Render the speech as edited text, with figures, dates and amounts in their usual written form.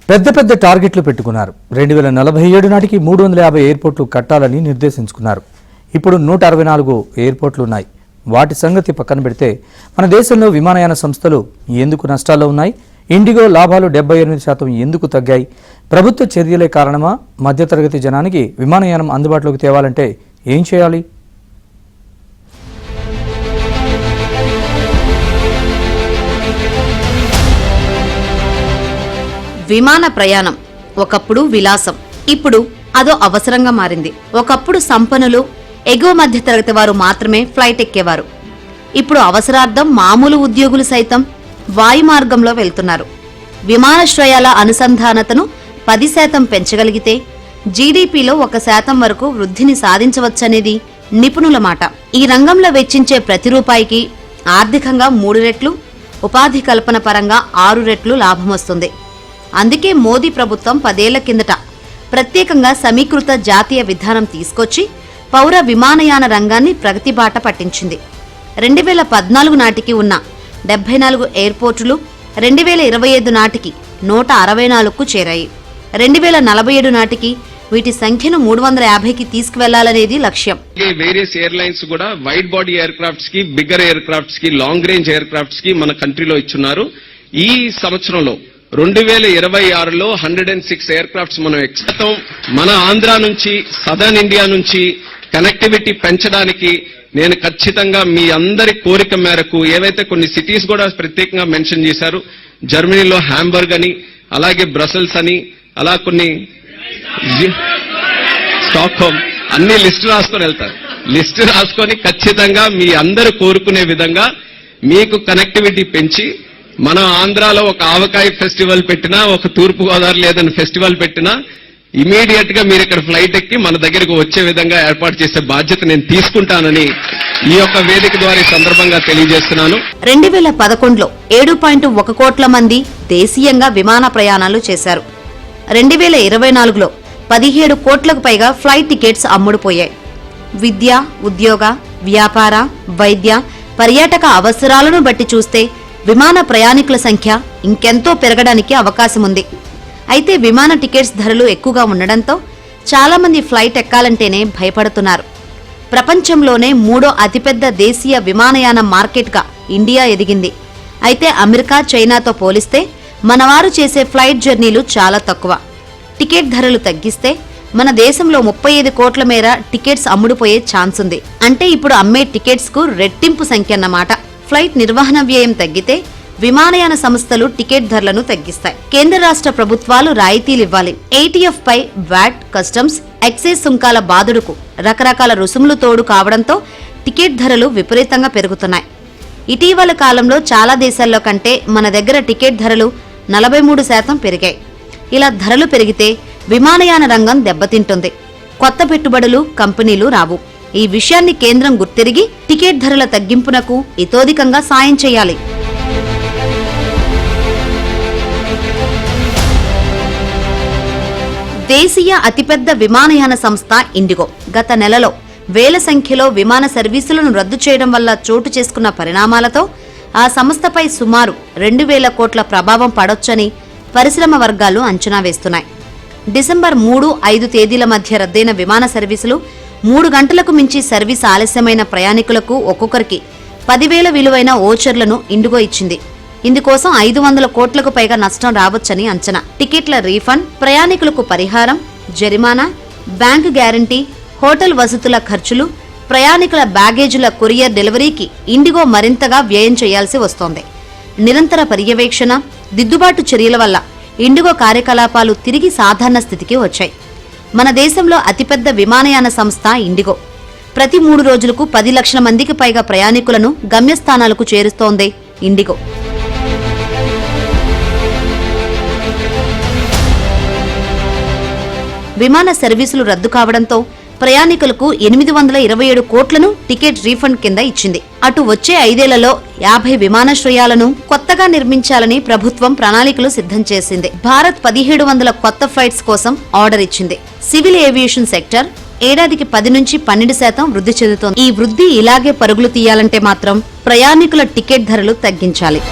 పెద్ద పెద్ద టార్గెట్లు పెట్టుకున్నారు. 2047 నాటికి 350 ఎయిర్పోర్ట్లు కట్టాలని నిర్దేశించుకున్నారు. ఇప్పుడు 164 ఎయిర్పోర్ట్లు ఉన్నాయి. వాటి సంగతి పక్కన పెడితే మన దేశంలో విమానయాన సంస్థలు ఎందుకు నష్టాల్లో ఉన్నాయి? ఇండిగో లాభాలు 78% ఎందుకు తగ్గాయి? ప్రభుత్వ చర్యలే కారణమా? మధ్యతరగతి జనానికి విమానయానం అందుబాటులోకి తేవాలంటే ఏం చేయాలి? విమాన ప్రయాణం ఒకప్పుడు విలాసం, ఇప్పుడు అదో అవసరంగా మారింది. ఒకప్పుడు సంపన్నులు, ఎగువ మధ్య తరగతి వారు మాత్రమే ఫ్లైట్ ఎక్కేవారు. ఇప్పుడు అవసరార్థం మామూలు ఉద్యోగులు సైతం వాయు మార్గంలో వెళ్తున్నారు. విమానాశ్రయాల అనుసంధానతను 10% పెంచగలిగితే జీడీపీలో 1% వరకు వృద్ధిని సాధించవచ్చనేది నిపుణుల మాట. ఈ రంగంలో వెచ్చించే ప్రతి రూపాయికి ఆర్థికంగా 3 రెట్లు, ఉపాధి కల్పన పరంగా 6 రెట్లు లాభం వస్తుంది. అందుకే మోదీ ప్రభుత్వం 10 ఏళ్ల కిందట ప్రత్యేకంగా సమీకృత జాతీయ విధానం తీసుకొచ్చి పౌర విమానయాన రంగాన్ని ప్రగతి బాట పట్టించింది. 2014 నాటికి ఉన్న 74 ఎయిర్పోర్టులు 2025 నాటికి 164కు చేరాయి. 2047 నాటికి వీటి సంఖ్యను 350కి తీసుకువెళ్లాలనేది లక్ష్యం. వేరియస్ ఎయిర్లైన్స్ కూడా వైడ్ బాడీ ఎయిర్ క్రాఫ్ట్స్ కి, బిగ్గర్ ఎయిర్ క్రాఫ్ట్స్ కి, లాంగ్ రేంజ్ ఎయిర్ క్రాఫ్ట్స్ కి మన కంట్రీలో ఇచ్చున్నారు. ఈ సంవత్సరంలో 2026లో 106 ఎయిర్ క్రాఫ్ట్స్ మనం ఎక్స్పెక్ట్. మన ఆంధ్ర నుంచి, సదర్న్ ఇండియా నుంచి కనెక్టివిటీ పెంచడానికి నేను ఖచ్చితంగా మీ అందరి కోరిక మేరకు ఏవైతే కొన్ని సిటీస్ కూడా ప్రత్యేకంగా మెన్షన్ చేశారు, జర్మనీలో హ్యాంబర్గ్ అని, అలాగే బ్రసెల్స్ అని, అలా కొన్ని స్టాక్హోమ్ అన్ని లిస్టు రాసుకొని వెళ్తారు. లిస్టు రాసుకొని ఖచ్చితంగా మీ అందరూ కోరుకునే విధంగా మీకు కనెక్టివిటీ పెంచి మన ఆంధ్రాలో ఒక ఆవకాయ ఫెస్టివల్ పెట్టినా, ఒక తూర్పు గోదావరి లేదని ఫెస్టివల్ పెట్టినా ఇమీడియట్ గా మీరు ఇక్కడ ఫ్లైట్ ఎక్కి మన దగ్గరకు వచ్చే విధంగా ఏర్పాటు చేసే బాధ్యత నేను తీసుకుంటానని ఈ యొక్క వేదిక ద్వారా ఈ సందర్భంగా తెలియజేస్తున్నాను. 2011లో 7.1 కోట్ల మంది దేశీయంగా విమాన ప్రయాణాలు చేశారు. 2024లో 17 కోట్లకు పైగా ఫ్లైట్ టికెట్స్ అమ్ముడుపోయాయి. విద్య, ఉద్యోగ, వ్యాపార, వైద్య, పర్యాటక అవసరాలను బట్టి చూస్తే విమాన ప్రయాణికుల సంఖ్య ఇంకెంతో పెరగడానికి అవకాశం ఉంది. అయితే విమాన టికెట్స్ ధరలు ఎక్కువగా ఉండడంతో చాలా మంది ఫ్లైట్ ఎక్కాలంటేనే భయపడుతున్నారు. ప్రపంచంలోనే 3వ అతిపెద్ద దేశీయ విమానయాన మార్కెట్గా ఇండియా ఎదిగింది. అయితే అమెరికా, చైనాతో పోలిస్తే మనవారు చేసే ఫ్లైట్ జర్నీలు చాలా తక్కువ. టికెట్ ధరలు తగ్గిస్తే మన దేశంలో 35 కోట్ల మేర టికెట్స్ అమ్ముడుపోయే ఛాన్స్ ఉంది. అంటే ఇప్పుడు అమ్మే టికెట్స్ కు రెట్టింపు సంఖ్య అన్నమాట. ఫ్లైట్ నిర్వహణ వ్యయం తగ్గితే విమానయాన సంస్థలు టికెట్ ధరలను తగ్గిస్తాయి. కేంద్ర రాష్ట్ర ప్రభుత్వాలు రాయితీలివ్వాలి. ఏటీఎఫ్ పై వ్యాట్, కస్టమ్స్, ఎక్సైజ్ సుంకాల బాదుడుకు రకరకాల రుసుములు తోడు కావడంతో టికెట్ ధరలు విపరీతంగా పెరుగుతున్నాయి. ఇటీవల కాలంలో చాలా దేశాల్లో కంటే మన దగ్గర టికెట్ ధరలు 43% పెరిగాయి. ఇలా ధరలు పెరిగితే విమానయాన రంగం దెబ్బతింటుంది. కొత్త పెట్టుబడులు, కంపెనీలు రావు. ఈ విషయాన్ని కేంద్రం గుర్తిరిగి టికెట్ ధరల తగ్గింపునకు ఇతోధికంగా సాయం చేయాలి. దేశీయ అతిపెద్ద విమానయాన సంస్థ ఇండిగో గత నెలలో వేల సంఖ్యలో విమాన సర్వీసులను రద్దు చేయడం వల్ల చోటు చేసుకున్న పరిణామాలతో ఆ సంస్థపై సుమారు 2,000 కోట్ల ప్రభావం పడొచ్చని పరిశ్రమ వర్గాలు అంచనా వేస్తున్నాయి. డిసెంబర్ 3, 5 తేదీల మధ్య రద్దయిన విమాన సర్వీసులు 3 గంటలకు మించి సర్వీస్ ఆలస్యమైన ప్రయాణికులకు ఒక్కొక్కరికి 10,000 విలువైన ఓచర్లను ఇండిగో ఇచ్చింది. ఇందుకోసం 500 కోట్లకు పైగా నష్టం రావచ్చని అంచనా. టికెట్ల రీఫండ్, ప్రయాణికులకు పరిహారం, జరిమానా, బ్యాంకు గ్యారంటీ, హోటల్ వసతుల ఖర్చులు, ప్రయాణికుల బ్యాగేజీల కొరియర్ డెలివరీకి ఇండిగో మరింతగా వ్యయం చేయాల్సి వస్తోంది. నిరంతర పర్యవేక్షణ, దిద్దుబాటు చర్యల వల్ల ఇండిగో కార్యకలాపాలు తిరిగి సాధారణ స్థితికి వచ్చాయి. మన దేశంలో అతిపెద్ద విమానయాన సంస్థ ఇండిగో. ప్రతి 3 రోజులకు 10 లక్షల మందికి పైగా ప్రయాణికులను గమ్యస్థానాలకు చేరుస్తోంది ఇండిగో. విమాన సర్వీసులు రద్దు కావడంతో ప్రయాణికులకు 827 కోట్లను టికెట్ రీఫండ్ కింద ఇచ్చింది. అటు వచ్చే 5 ఏళ్లలో 50 విమానాశ్రయాలను కొత్తగా నిర్మించాలని ప్రభుత్వం ప్రణాళికలు సిద్ధం చేసింది. భారత్ 1700 కొత్త ఫ్లైట్స్ కోసం ఆర్డర్ ఇచ్చింది. సివిల్ ఏవియేషన్ సెక్టర్ ఏడాదికి 10 నుంచి 12% వృద్ధి చెందుతోంది. ఈ వృద్ధి ఇలాగే పరుగులు తీయాలంటే మాత్రం ప్రయాణికుల టికెట్ ధరలు తగ్గించాలి.